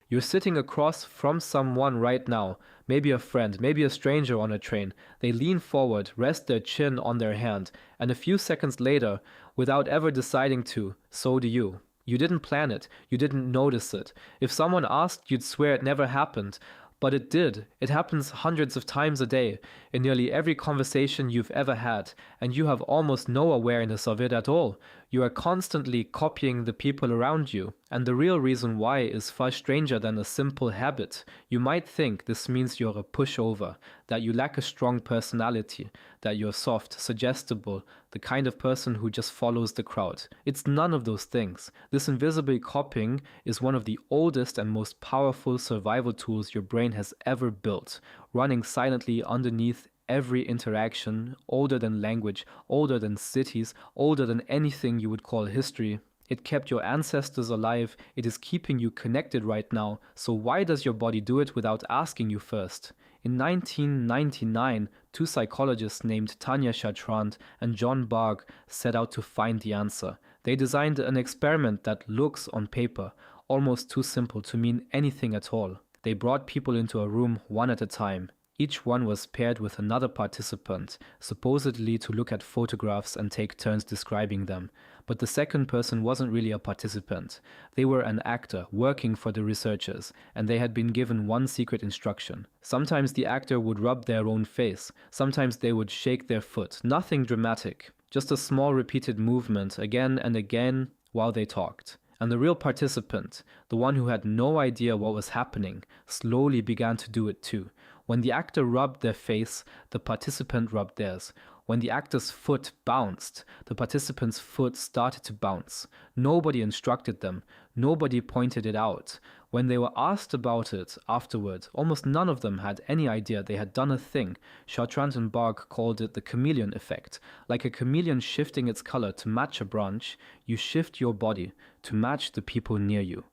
You're sitting across from someone right now, maybe a friend, maybe a stranger on a train. They lean forward, rest their chin on their hand, and a few seconds later, without ever deciding to, so do you. You didn't plan it, you didn't notice it. If someone asked, you'd swear it never happened. But it did. It happens hundreds of times a day, in nearly every conversation you've ever had, and you have almost no awareness of it at all. You are constantly copying the people around you, and the real reason why is far stranger than a simple habit. You might think this means you're a pushover, that you lack a strong personality, that you're soft, suggestible, the kind of person who just follows the crowd. It's none of those things. This invisible copying is one of the oldest and most powerful survival tools your brain has ever built, running silently underneath every interaction, older than language, older than cities, older than anything you would call history. It kept your ancestors alive, it is keeping you connected right now, so why does your body do it without asking you first? In 1999, two psychologists named Tanya Chartrand and John Bargh set out to find the answer. They designed an experiment that looks, on paper, almost too simple to mean anything at all. They brought people into a room one at a time. Each one was paired with another participant, supposedly to look at photographs and take turns describing them. But the second person wasn't really a participant. They were an actor working for the researchers, and they had been given one secret instruction. Sometimes the actor would rub their own face, sometimes they would shake their foot. Nothing dramatic, just a small repeated movement again and again while they talked. And the real participant, the one who had no idea what was happening, slowly began to do it too. When the actor rubbed their face, the participant rubbed theirs. When the actor's foot bounced, the participant's foot started to bounce. Nobody instructed them. Nobody pointed it out. When they were asked about it afterward, almost none of them had any idea they had done a thing. Chartrand Bargh called it the chameleon effect. Like a chameleon shifting its color to match a branch, you shift your body to match the people near you.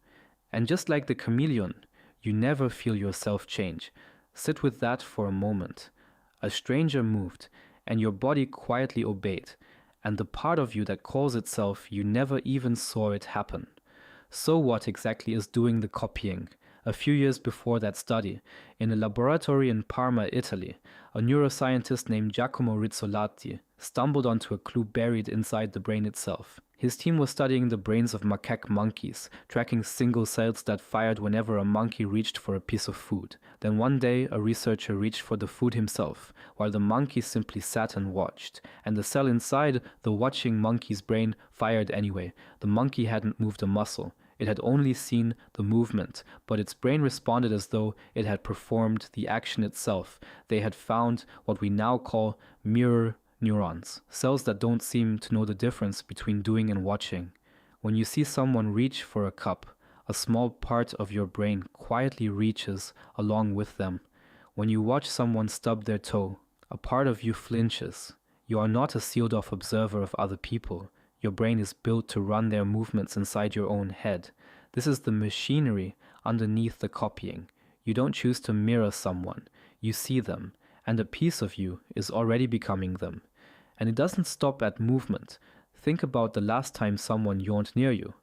And just like the chameleon, you never feel yourself change. Sit with that for a moment. A stranger moved, and your body quietly obeyed, and the part of you that calls itself you never even saw it happen. So what exactly is doing the copying? A few years before that study, in a laboratory in Parma, Italy, a neuroscientist named Giacomo Rizzolatti stumbled onto a clue buried inside the brain itself. His team was studying the brains of macaque monkeys, tracking single cells that fired whenever a monkey reached for a piece of food. Then one day, a researcher reached for the food himself, while the monkey simply sat and watched. And the cell inside the watching monkey's brain fired anyway. The monkey hadn't moved a muscle. It had only seen the movement, but its brain responded as though it had performed the action itself. They had found what we now call mirror neurons, cells that don't seem to know the difference between doing and watching. When you see someone reach for a cup, a small part of your brain quietly reaches along with them. When you watch someone stub their toe, a part of you flinches. You are not a sealed-off observer of other people. Your brain is built to run their movements inside your own head. This is the machinery underneath the copying. You don't choose to mirror someone. You see them, and a piece of you is already becoming them. And it doesn't stop at movement. Think about the last time someone yawned near you.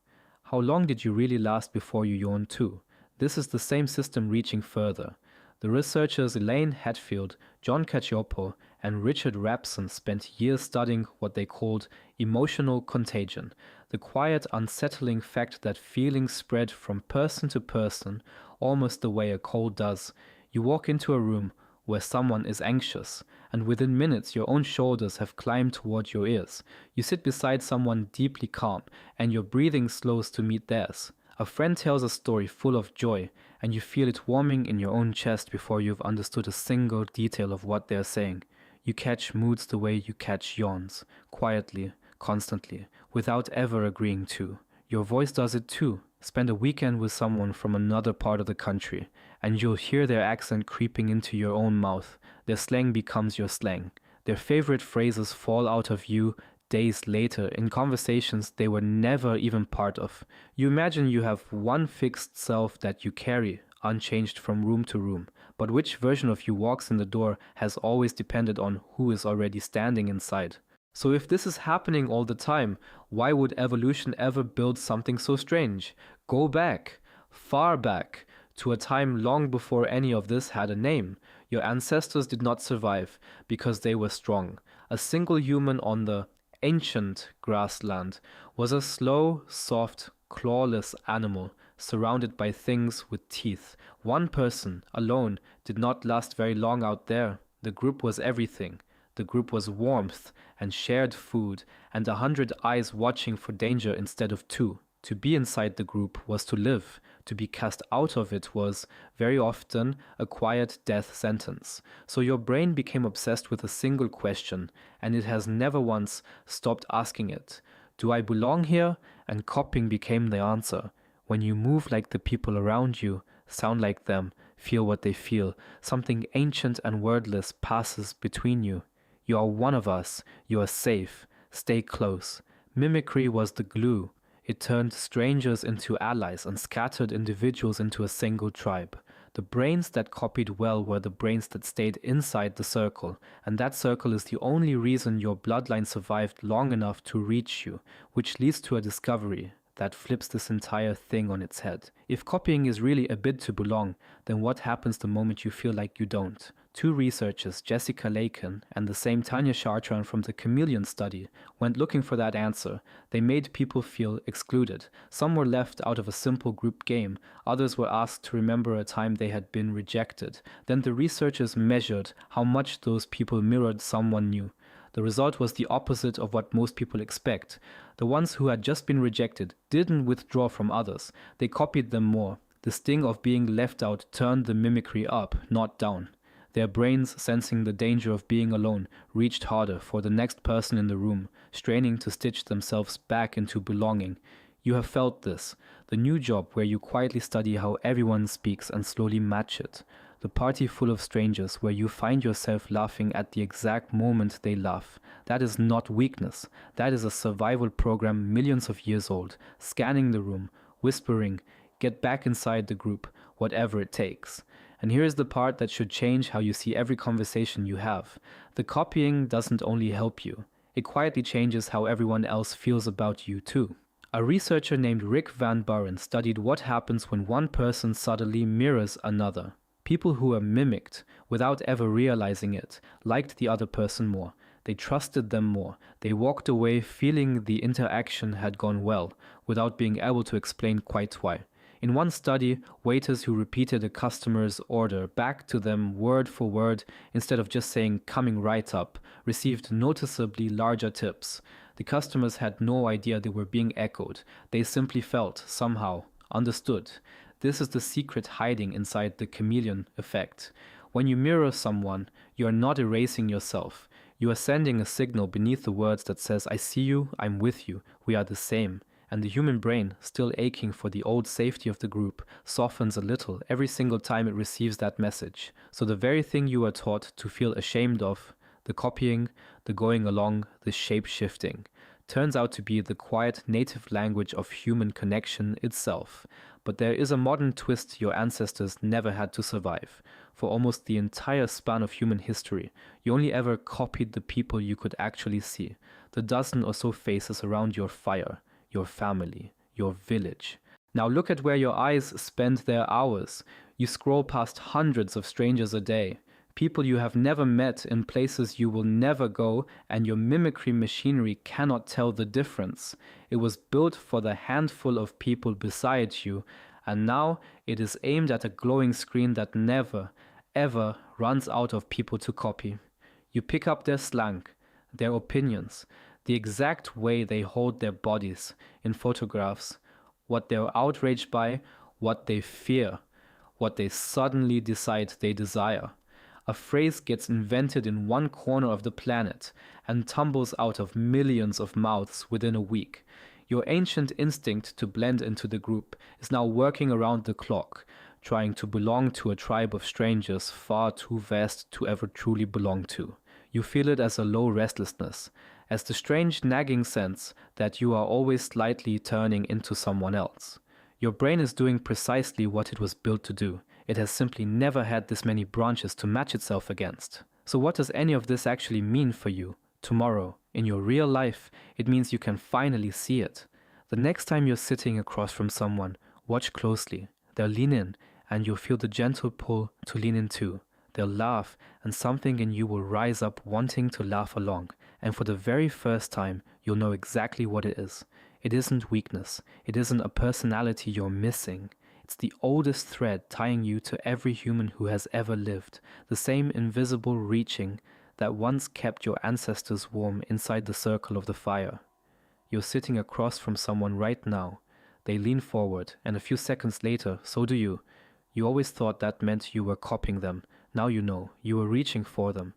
How long did you really last before you yawned too? This is the same system reaching further. The researchers Elaine Hatfield, John Cacioppo, and Richard Rapson spent years studying what they called emotional contagion, the quiet, unsettling fact that feelings spread from person to person, almost the way a cold does. You walk into a room where someone is anxious, and within minutes your own shoulders have climbed toward your ears. You sit beside someone deeply calm, and your breathing slows to meet theirs. A friend tells a story full of joy, and you feel it warming in your own chest before you've understood a single detail of what they're saying. You catch moods the way you catch yawns, quietly, constantly, without ever agreeing to. Your voice does it too. Spend a weekend with someone from another part of the country, and you'll hear their accent creeping into your own mouth. Their slang becomes your slang. Their favorite phrases fall out of you days later in conversations they were never even part of. You imagine you have one fixed self that you carry, unchanged from room to room, but which version of you walks in the door has always depended on who is already standing inside. So if this is happening all the time, why would evolution ever build something so strange? Go back, far back, to a time long before any of this had a name. Your ancestors did not survive because they were strong. A single human on the ancient grassland was a slow, soft, clawless animal surrounded by things with teeth. One person alone did not last very long out there. The group was everything. The group was warmth and shared food and 100 eyes watching for danger instead of 2. To be inside the group was to live. To be cast out of it was, very often, a quiet death sentence. So your brain became obsessed with a single question, and it has never once stopped asking it. Do I belong here? And copying became the answer. When you move like the people around you, sound like them, feel what they feel, something ancient and wordless passes between you. You are one of us. You are safe. Stay close. Mimicry was the glue. It turned strangers into allies and scattered individuals into a single tribe. The brains that copied well were the brains that stayed inside the circle, and that circle is the only reason your bloodline survived long enough to reach you, which leads to a discovery that flips this entire thing on its head. If copying is really a bid to belong, then what happens the moment you feel like you don't? 2 researchers, Jessica Lakin and the same Tanya Chartrand from the chameleon study, went looking for that answer. They made people feel excluded. Some were left out of a simple group game. Others were asked to remember a time they had been rejected. Then the researchers measured how much those people mirrored someone new. The result was the opposite of what most people expect. The ones who had just been rejected didn't withdraw from others. They copied them more. The sting of being left out turned the mimicry up, not down. Their brains, sensing the danger of being alone, reached harder for the next person in the room, straining to stitch themselves back into belonging. You have felt this. The new job where you quietly study how everyone speaks and slowly match it. The party full of strangers where you find yourself laughing at the exact moment they laugh. That is not weakness. That is a survival program millions of years old, scanning the room, whispering, get back inside the group, whatever it takes. And here is the part that should change how you see every conversation you have. The copying doesn't only help you. It quietly changes how everyone else feels about you too. A researcher named Rick Van Buren studied what happens when one person subtly mirrors another. People who were mimicked, without ever realizing it, liked the other person more. They trusted them more. They walked away feeling the interaction had gone well, without being able to explain quite why. In one study, waiters who repeated a customer's order back to them word for word, instead of just saying coming right up, received noticeably larger tips. The customers had no idea they were being echoed. They simply felt, somehow, understood. This is the secret hiding inside the chameleon effect. When you mirror someone, you are not erasing yourself. You are sending a signal beneath the words that says, I see you, I'm with you, we are the same. And the human brain, still aching for the old safety of the group, softens a little every single time it receives that message. So the very thing you are taught to feel ashamed of, the copying, the going along, the shape-shifting, turns out to be the quiet native language of human connection itself. But there is a modern twist your ancestors never had to survive. For almost the entire span of human history, you only ever copied the people you could actually see, the dozen or so faces around your fire, your family, your village. Now look at where your eyes spend their hours. You scroll past hundreds of strangers a day, people you have never met in places you will never go, and your mimicry machinery cannot tell the difference. It was built for the handful of people beside you, and now it is aimed at a glowing screen that never, ever runs out of people to copy. You pick up their slang, their opinions, the exact way they hold their bodies in photographs, what they're outraged by, what they fear, what they suddenly decide they desire. A phrase gets invented in one corner of the planet and tumbles out of millions of mouths within a week. Your ancient instinct to blend into the group is now working around the clock, trying to belong to a tribe of strangers far too vast to ever truly belong to. You feel it as a low restlessness, as the strange nagging sense that you are always slightly turning into someone else. Your brain is doing precisely what it was built to do. It has simply never had this many branches to match itself against. So what does any of this actually mean for you tomorrow? In your real life, it means you can finally see it. The next time you're sitting across from someone, watch closely. They'll lean in and you'll feel the gentle pull to lean in too. They'll laugh, and something in you will rise up wanting to laugh along, and for the very first time, you'll know exactly what it is. It isn't weakness. It isn't a personality you're missing. It's the oldest thread tying you to every human who has ever lived, the same invisible reaching that once kept your ancestors warm inside the circle of the fire. You're sitting across from someone right now. They lean forward, and a few seconds later, so do you. You always thought that meant you were copying them. Now you know, you were reaching for them.